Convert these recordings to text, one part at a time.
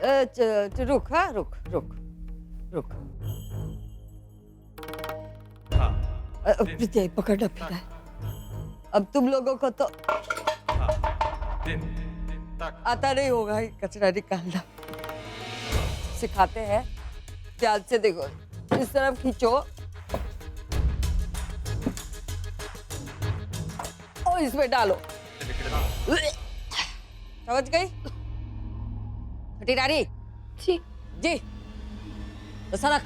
रुक, हाँ रुक रुक रुक। हाँ, विजय पकड़ना पीता है। अब तुम लोगों को तो आता नहीं होगा ये कचरा निकालना। सिखाते हैं, ध्यान से देखो, इस तरफ खींचो और इसमें डालो। समझ गई छोटी रानी? जी। जी तो सड़क।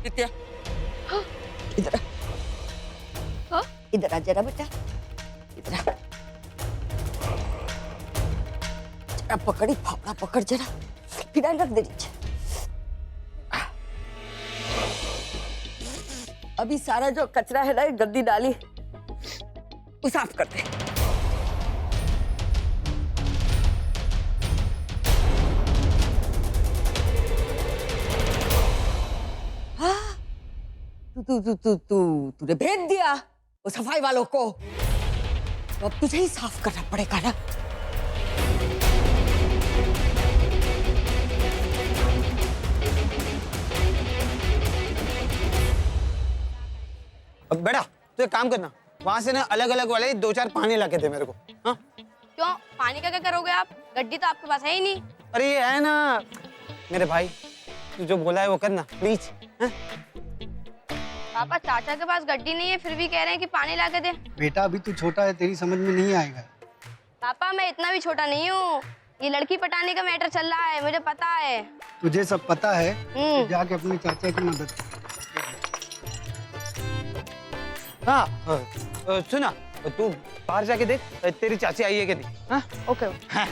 कित्या इधर हाँ? इधर आ जरा बेटा, इधर आ जरा, पकड़ी फावड़ा पकड़ जरा, फिर रख दे नीचे। अभी सारा जो कचरा है ना, गंदी नाली, वो साफ करते हैं। तूने भेज दिया वो सफाई वालों को, तो अब तुझे ही साफ करना पड़ेगा ना। अब बेटा तो एक काम करना, वहां से ना अलग अलग वाले 2-4 पानी लाके दे मेरे को। हाँ क्यों? पानी का क्या करोगे आप? गड्डी तो आपके पास है ही नहीं। अरे ये है ना मेरे भाई, तू जो बोला है वो करना प्लीज। पापा चाचा के पास गड्डी नहीं है, फिर भी कह रहे हैं कि पानी ला के दे। बेटा अभी तू छोटा है, तेरी समझ में नहीं आएगा। पापा मैं इतना भी छोटा नहीं हूँ, ये लड़की पटाने का मैटर चल रहा है, मुझे पता है। तुझे सब पता है, तो जाके अपने चाचा की मदद कर। हाँ सुना, तू बाहर जाके देख तेरी चाची आई है कि नहीं। हाँ ओके। हाँ।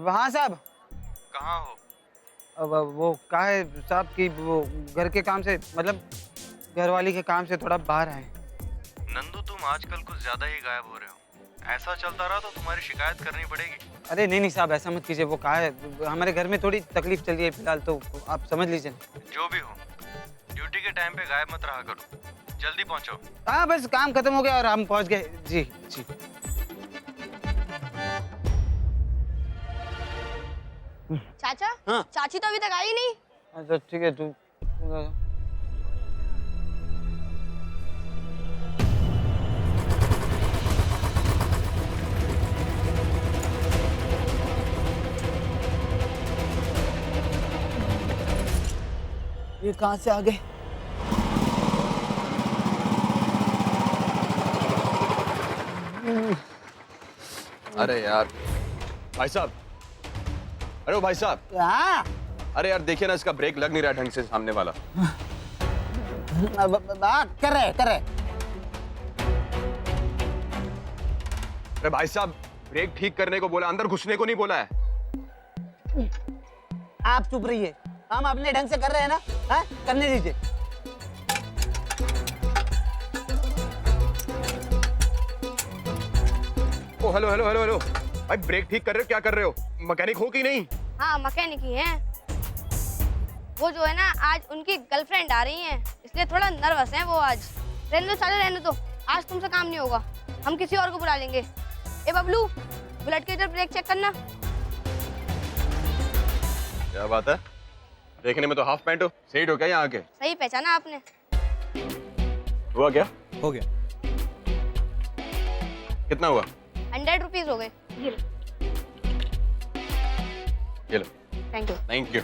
हाँ साहब। कहाँ हो? अब वो कहा है साहब कि वो घर के काम से, मतलब घरवाली के काम से थोड़ा बाहर आए। नंदू तुम आजकल कुछ ज्यादा ही गायब हो रहे हो। ऐसा चलता रहा तो तुम्हारी शिकायत करनी पड़ेगी। अरे नहीं साहब, ऐसा मत कीजिए। वो कहा है हमारे घर में थोड़ी तकलीफ चल रही है फिलहाल, तो आप समझ लीजिए। जो भी हो, ड्यूटी के टाइम पे गायब मत रहा करो। जल्दी पहुंचो। हाँ बस काम खत्म हो गया और हम पहुंच गए। जी जी। चाचा? हाँ? चाची तो अभी तक आई नहीं। अच्छा ठीक है, तू ये कहाँ से आ गए? अरे यार भाई साहब, अरे ओ भाई साहब। हाँ अरे यार देखिए ना, इसका ब्रेक लग नहीं रहा ढंग से, सामने वाला। कर रहे। अरे भाई साहब, ब्रेक ठीक करने को बोला, अंदर घुसने को नहीं बोला है। आप चुप रहिए, हम अपने ढंग से कर रहे हैं ना। हाँ करने दीजिए। ओ हेलो हेलो हेलो हेलो भाई, ब्रेक ठीक कर रहे हो? क्या कर रहे हो? मैकेनिक हो कि नहीं? हाँ मैकेनिक ही है। वो जो है ना, आज उनकी गर्लफ्रेंड आ रही है, इसलिए थोड़ा नर्वस हैं वो आज। रहने दो चाचा, रहने दो, आज तुमसे काम नहीं होगा, हम किसी और को बुला लेंगे। ए बबलू, बुलेट के इधर ब्रेक चेक करना। क्या बात है, देखने में तो हाफ पैंट हो, सही हो क्या यहाँ आके? सही पहचाना आपने। हुआ क्या? हो गया। कितना हुआ? 100 रुपीज हो गए। ये लो। Thank you. Thank you.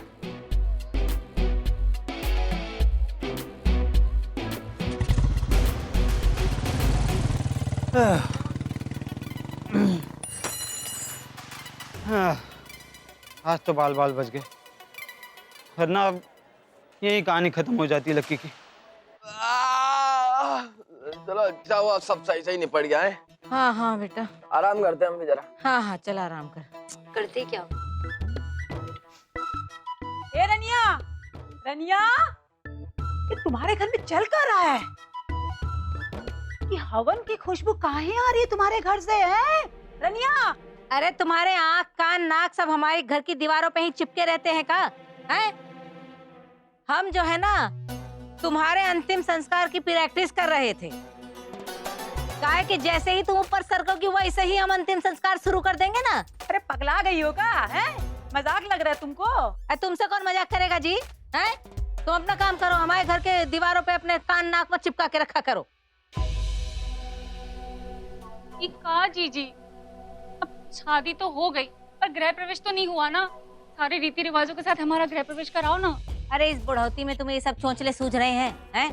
आज तो बाल बाल बच गए, वरना अब यही कहानी खत्म हो जाती लक्की की। चलो अच्छा हुआ, सब सही सही निपट गया है। हाँ हाँ बेटा, आराम करते हैं हम भी जरा। हाँ हाँ चल आराम कर। करते क्या? ए रनिया, रनिया, ये तुम्हारे घर में चल क्या रहा है? ये हवन की खुशबू काहे आ रही है तुम्हारे घर से? है रनिया, अरे तुम्हारे आँख कान नाक सब हमारे घर की दीवारों पे ही चिपके रहते हैं का? हैं? हम जो है ना तुम्हारे अंतिम संस्कार की प्रैक्टिस कर रहे थे। काहे कि जैसे ही तुम ऊपर सरकोगी वैसे ही हम अंतिम संस्कार शुरू कर देंगे ना। अरे पगला गई हो का? है मजाक लग रहा है तुमको? अरे तुमसे कौन मजाक करेगा जी? हैं? तुम अपना काम करो, हमारे घर के दीवारों पे अपने कान नाक में चिपका के रखा करो। ये कहा जीजी, अब शादी तो हो गई पर गृह प्रवेश तो नहीं हुआ ना। सारे रीति रिवाजों के साथ हमारा गृह प्रवेश कराओ ना। अरे इस बुढ़ौती में तुम्हें ये सब चोंचले सूझ रहे हैं? हैं?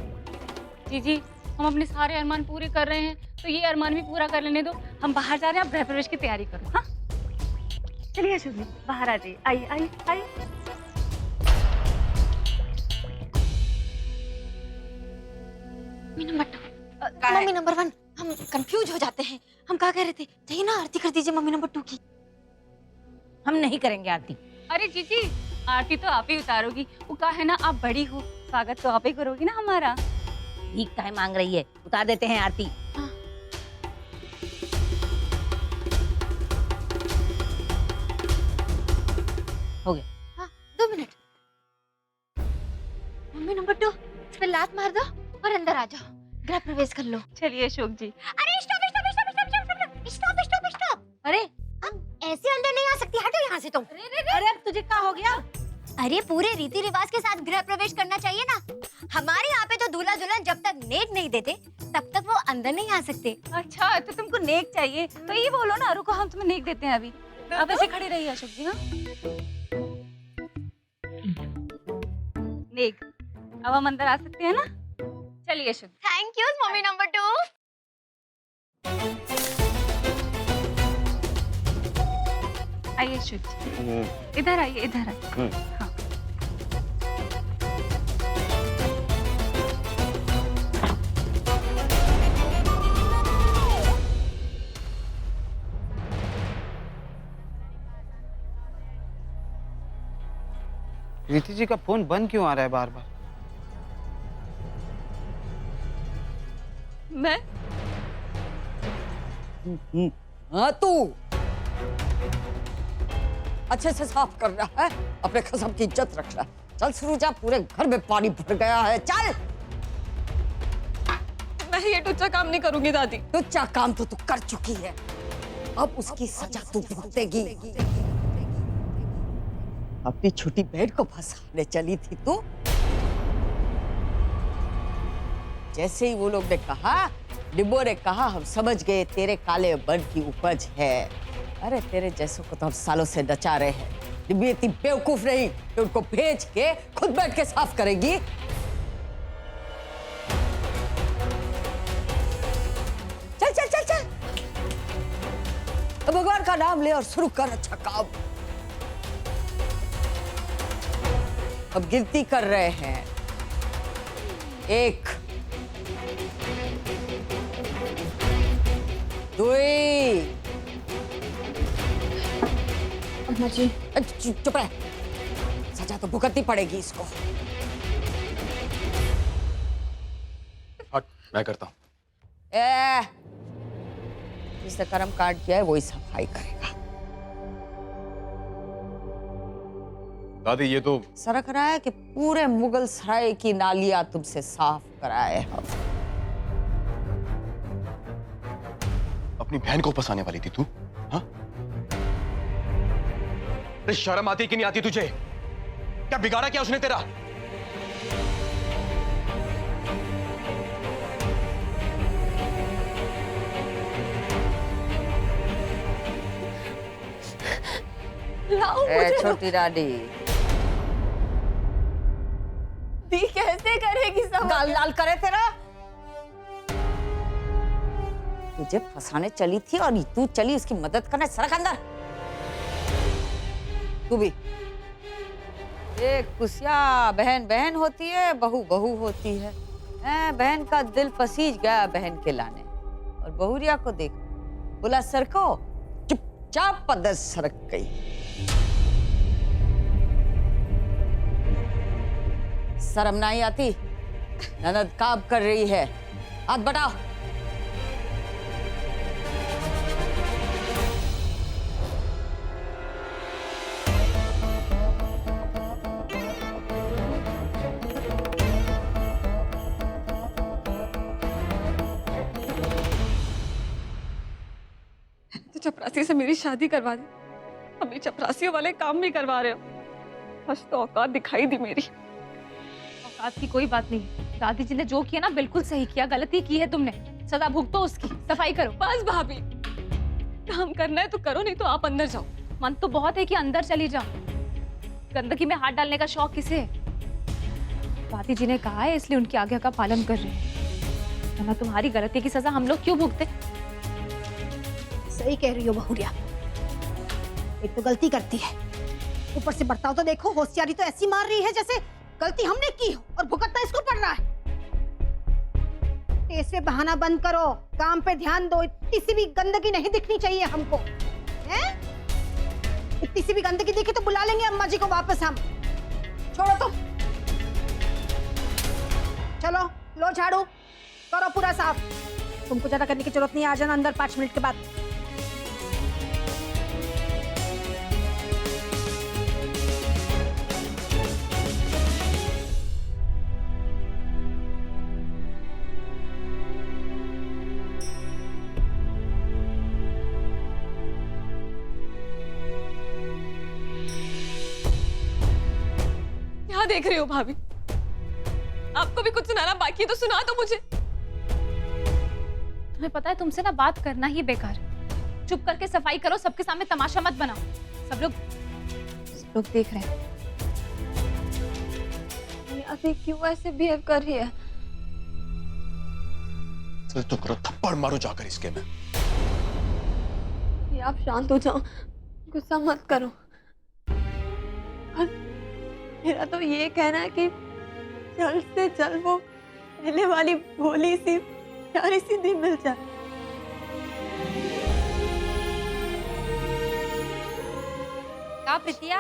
जीजी हम अपने सारे अरमान पूरे कर रहे हैं तो ये अरमान भी पूरा कर लेने दो। हम बाहर जा रहे हैं, आप गृह प्रवेश की तैयारी करो। हाँ चलिए अशोक जी बाहर आ जाइए। आइए आइए आइए। मम्मी नंबर 1 हम कंफ्यूज हो जाते हैं। हम क्या कह रहे थे? चाहिए ना आरती कर दीजिए मम्मी नंबर 2 की। हम नहीं करेंगे आरती। अरे जीजी आरती तो आप ही उतारोगी। वो कहा है ना आप बड़ी हो, स्वागत तो आप ही करोगी ना हमारा। ठीक काहे मांग रही है? उतार देते हैं आरती। हाँ। हो गया। हाँ 2 मिनट। मम्मी नंबर 2 इस पे लात मार दो और अंदर आ जाओ, गृह प्रवेश कर लो। चलिए अशोक जी। अरे stop stop stop stop stop stop stop stop. अरे हम ऐसे अंदर नहीं आ सकती, हटो यहाँ से तुम। अरे अब तुझे क्या हो गया? अरे पूरे रीति रिवाज के साथ गृह प्रवेश करना चाहिए ना। हमारे यहाँ पे तो दूल्हा दुल्हन जब तक नेक नहीं देते तब तक वो अंदर नहीं आ सकते। अच्छा तो तुमको नेक चाहिए तो ये बोलो ना, रुको हम तुम्हें नेक देते हैं अभी। आप ऐसे खड़े रहिए अशोक जी। हाँ नेक, अब हम अंदर आ सकते हैं ना? चलिए Ashok. Thank you mummy number 2। आइए अशोक जी, इधर आइए इधर आइए। हाँ रीति जी का फोन बंद क्यों आ रहा है बार बार? मैं हाँ तू अच्छे से साफ कर रहा है, अपने कसम की इज्जत रख रहा है। चल सुरुजा, पूरे घर में पानी भर गया है। चल। मैं ये टुच्चा काम नहीं करूंगी दादी। टुच्चा काम तो तू कर चुकी है, अब उसकी सजा तू भुगतेगी। अपनी छोटी बहन को फंसाने चली थी तू। जैसे ही वो लोग ने कहा, डिब्बो ने कहा, हम समझ गए तेरे काले बन की उपज है। अरे तेरे जैसों को तो हम सालों से नचा रहे हैं। डिब्बी इतनी बेवकूफ नहीं कि उनको भेज के खुद बैठ के साफ करेगी। चल चल चल चल, अब भगवान का नाम ले और शुरू कर अच्छा काम। अब गिनती कर रहे हैं। 1 2 जी चुप रह, सजा तो भुगतनी पड़ेगी इसको। हट, मैं करता हूँ। जिसने कर्म कांड किया है वही सफाई करेगा। दादी ये तो सरक रहा है कि पूरे मुगल सराय की नालियां तुमसे साफ कराए हम। अपनी बहन को फंसाने वाली थी तू? हाँ? अरे शर्म आती कि नहीं आती तुझे? क्या बिगाड़ा क्या उसने तेरा? छोटी रानी दी कैसे करेगी सब? गाल लाल करे तेरा। तुझे फंसाने चली थी और तू चली उसकी मदद करने। सरक अंदर। तू भी। ये कुसिया बहन बहन होती है, बहू बहू होती है। बहन का दिल पसीज गया बहन के लाने, और बहुरिया को देख बोला सरको, चुपचाप पदर सरक गई। शर्म नहीं आती? ननद काम कर रही है, हाथ बढ़ाओ। चपरासी से मेरी शादी करवा दी। अभी चपरासियों वाले काम भी करवा रहे हो। बस तो औकात दिखाई दी मेरी। औकात की कोई बात नहीं। दादी जी ने जो किया ना बिल्कुल सही किया। गलती की है तुमने, सजा भुगतो उसकी। सफाई करो। बस भाभी, काम करना है तो करो, नहीं तो आप अंदर जाओ। मन तो बहुत है कि अंदर चली जाओ। गंदगी में हाथ डालने का शौक किसे है? दादी जी ने कहा है इसलिए उनकी आज्ञा का पालन कर रही हूँ। वरना तुम्हारी गलती की सजा हम लोग क्यों भुगते? सही कह रही हो बहुरिया। एक तो गलती करती है, ऊपर से बर्ताव तो देखो, होशियारी तो ऐसी मार रही है जैसे गलती हमने की हो और भुगतना इसको पड़ रहा है। तेज से बहाना बंद करो, काम पे ध्यान दो। इतनी सी भी गंदगी नहीं दिखनी चाहिए हमको, हैं? इतनी सी भी गंदगी दिखी तो बुला लेंगे अम्मा जी को वापस हम। छोड़ो तो, चलो लो झाड़ू, करो पूरा साफ। तुमको ज्यादा करने की जरूरत नहीं, आ जाना अंदर 5 मिनट के बाद। क्या देख रही हो भाभी? आपको भी कुछ सुनाना बाकी है तो सुना दो मुझे। तुम्हें पता है तुमसे ना बात करना ही बेकार है। चुप करके सफाई करो, सबके सामने तमाशा मत बनाओ। सब लोग देख रहे हैं। अभी क्यों ऐसे बिहेव कर रही है? चल तो करो, थप्पड़ मारो जाकर इसके में। आप शांत हो जाओ, गुस्सा मत करो। मेरा तो ये कहना है कि जल्द से जल्द वो पहले वाली भोली सी प्यारी सी दी मिल जाए। का प्रीतिया,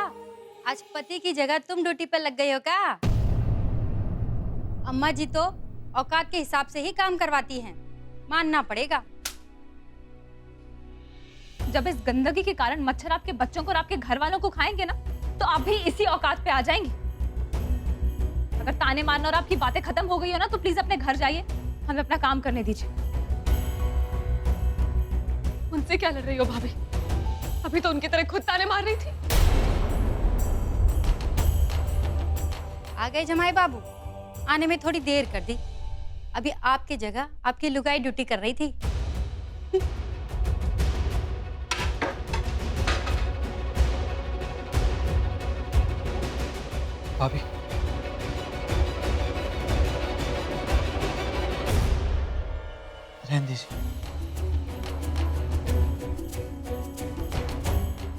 आज पति की जगह तुम ड्यूटी पर लग गई हो क्या? अम्मा जी तो औकात के हिसाब से ही काम करवाती हैं, मानना पड़ेगा। जब इस गंदगी के कारण मच्छर आपके बच्चों को और आपके घर वालों को खाएंगे ना, तो आप भी इसी औकात पे आ जाएंगे। अगर ताने मारना और आपकी बातें खत्म हो गई हो ना, तो प्लीज अपने घर जाइए, हमें अपना काम करने दीजिए। उनसे क्या लड़ रही हो भाभी? अभी तो उनकी तरह खुद ताने मार रही थी। आ गए जमाई बाबू, आने में थोड़ी देर कर दी। अभी आपकी जगह आपकी लुगाई ड्यूटी कर रही थी। भाभी, रहने दीजिए।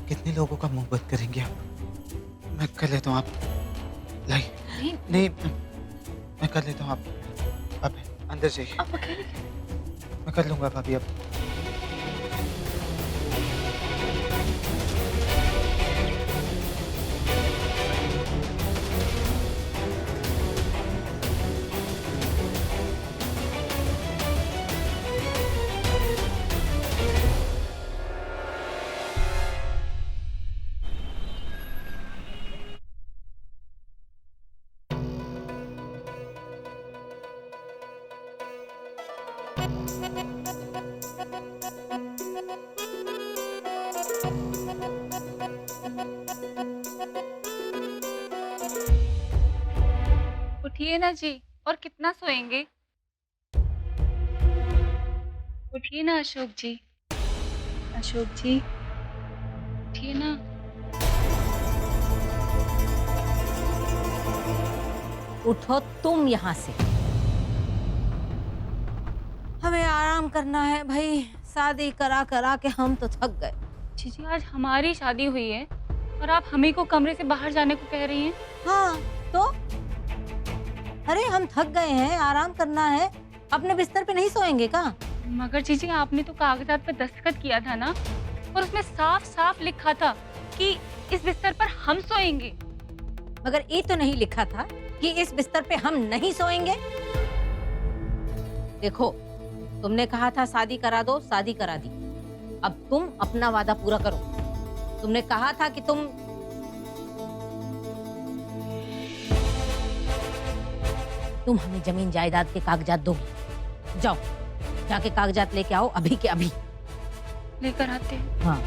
कितने लोगों का मुंह बंद करेंगे आप? मैं कर लेता हूँ। आप नहीं, मैं कर लेता हूँ। आप अंदर जाइए। मैं कर लूंगा भाभी। अब उठिए ना जी, और कितना सोएंगे? उठिए ना अशोक जी। अशोक जी उठिए ना। उठो तुम यहाँ से। हमें आराम करना है भाई, शादी करा करा के हम तो थक गए। जी आज हमारी शादी हुई है और आप हमें को कमरे से बाहर जाने को कह रही हैं? हाँ तो अरे हम थक गए हैं, आराम करना है। अपने बिस्तर पे नहीं सोएंगे का? मगर जीजी आपने तो कागजात पे दस्तखत किया था ना, और उसमें साफ साफ लिखा था कि इस बिस्तर पर हम सोएंगे। मगर ये तो नहीं लिखा था कि इस बिस्तर पे हम नहीं सोएंगे। देखो, तुमने कहा था शादी करा दो, शादी करा दी। अब तुम अपना वादा पूरा करो। तुमने कहा था कि तुम हमें जमीन जायदाद के कागजात दोगी। जाओ, जाके कागजात लेके आओ अभी के अभी। लेकर आते हैं। हाँ।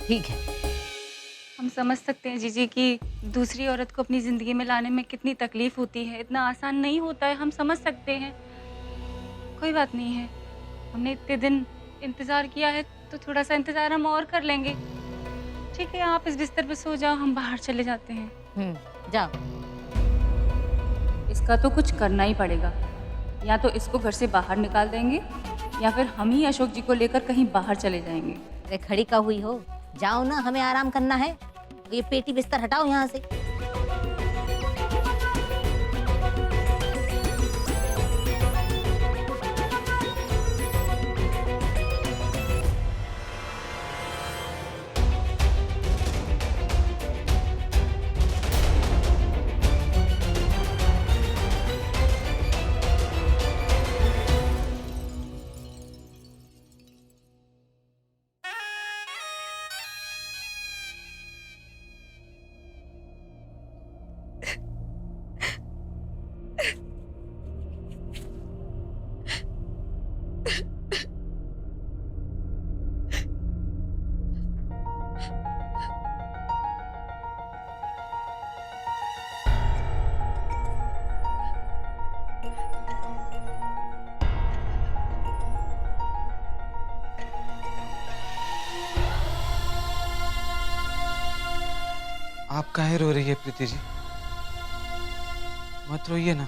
ठीक है। हम समझ सकते हैं जीजी कि दूसरी औरत को अपनी जिंदगी में लाने में कितनी तकलीफ होती है, इतना आसान नहीं होता है, हम समझ सकते हैं। कोई बात नहीं है, हमने इतने दिन इंतजार किया है तो थोड़ा सा इंतजार हम और कर लेंगे। ठीक है, आप इस बिस्तर पे सो जाओ, हम बाहर चले जाते हैं। जाओ। इसका तो कुछ करना ही पड़ेगा, या तो इसको घर से बाहर निकाल देंगे या फिर हम ही अशोक जी को लेकर कहीं बाहर चले जाएंगे। अरे खड़ी का हुई हो, जाओ ना, हमें आराम करना है। ये पेटी बिस्तर हटाओ यहाँ से। आप काहे रो रही है प्रीति जी? मत रोइए ना।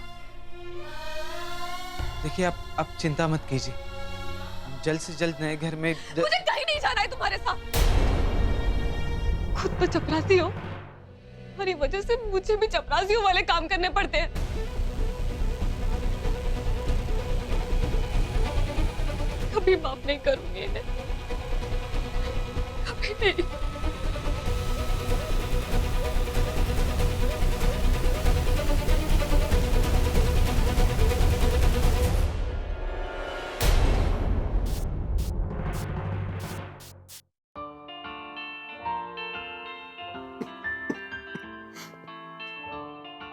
देखिए आप चिंता मत कीजिए, हम जल्द से जल्द नए घर में मुझे कहीं नहीं जाना है तुम्हारे साथ। खुद तो चपरासी हो, हमारी वजह से मुझे भी चपरासियों वाले काम करने पड़ते हैं। कभी माफ नहीं करूंगी इन्हें, कभी नहीं।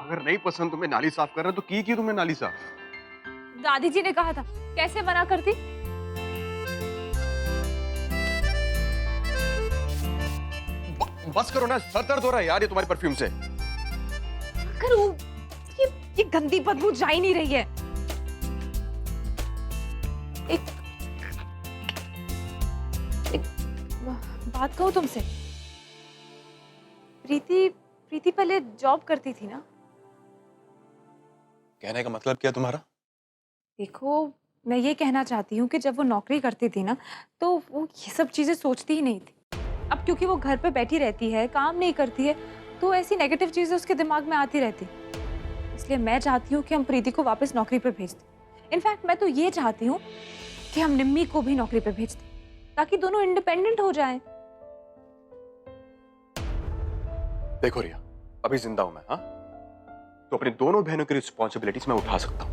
अगर नहीं पसंद तुम्हें नाली साफ करना तो की तुम्हें नाली साफ? दादी जी ने कहा था, कैसे मना करती। बस करो ना, सर दर्द हो रहा है यार ये तुम्हारे परफ्यूम से। करूं, ये गंदी बदबू जा ही नहीं रही है। एक बात कहूं तुमसे, प्रीति पहले जॉब करती थी ना? कहने का मतलब क्या तुम्हारा? देखो, मैं ये कहना चाहती हूँ कि जब वो नौकरी करती थी ना, तो वो ये सब चीजें सोचती ही नहीं थी। अब क्योंकि वो घर पे बैठी रहती है, काम नहीं करती है, तो ऐसी नेगेटिव चीजें उसके दिमाग में आती रहती। इसलिए मैं चाहती हूँ कि हम प्रीति को वापस नौकरी पे भेज दें। इनफैक्ट मैं तो ये चाहती हूँ कि हम निम्मी को भी नौकरी पे भेज दें, ताकि दोनों इंडिपेंडेंट हो जाएं। देखो रिया, अभी जिंदा हूं मैं, हाँ? तो अपनी दोनों बहनों की रिस्पॉन्सिबिलिटीज मैं उठा सकता हूं।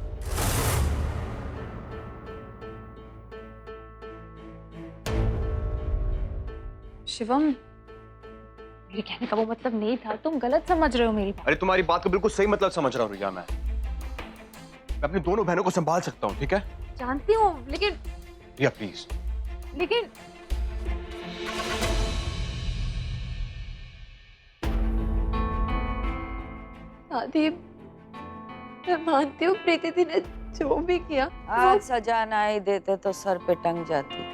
शिवम, मेरे कहने का वो मतलब नहीं था, तुम गलत समझ रहे हो मेरी बात। अरे तुम्हारी बात को बिल्कुल सही मतलब समझ रहा हूँ रिया। मैं अपनी दोनों बहनों को संभाल सकता हूँ, ठीक है? जानती हूँ, लेकिन रिया प्लीज। लेकिन दादी, मैं मानती हूँ प्रीति दी ने जो भी किया, आज सजा नहीं देते तो सर पे टंग जाती।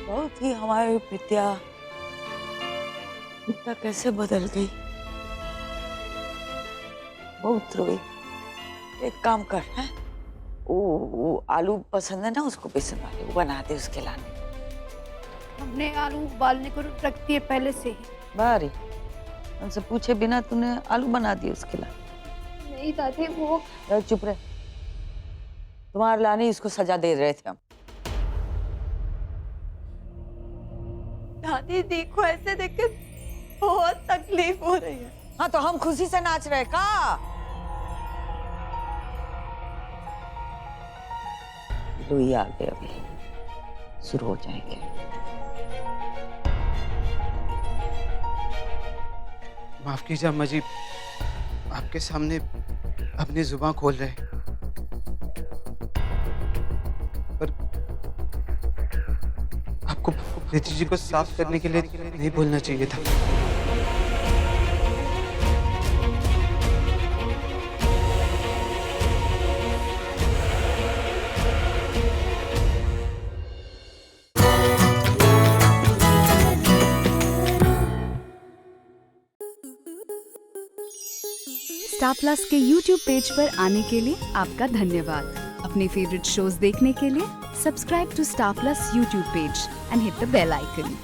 बहुत ही हमारी प्रीतिया कैसे बदल गई, बहुत रोई। एक काम कर, है वो आलू पसंद है ना, उसको बेसन वाले वो बना दे उसके लाने। हमने आलू उबालने को रख दिए पहले से ही। बारी उनसे पूछे बिना तूने आलू बना दिए उसके लाने? नहीं दादी, वो चुप रहे, तुम्हारे लाने इसको सजा दे रहे थे हम। दादी देखो, ऐसे देख के बहुत तकलीफ हो रही है। हाँ तो हम खुशी से नाच रहे का? लोई आ गए अभी। शुरू हो जाएंगे। माफ कीजिए अम्मा जी, आपके सामने अपनी जुबान खोल रहे हैं। पर आपको प्रीति जी को साफ करने के लिए नहीं बोलना चाहिए था। स्टार प्लस के YouTube पेज पर आने के लिए आपका धन्यवाद। अपने फेवरेट शोज देखने के लिए subscribe to Star Plus YouTube page and hit the bell icon.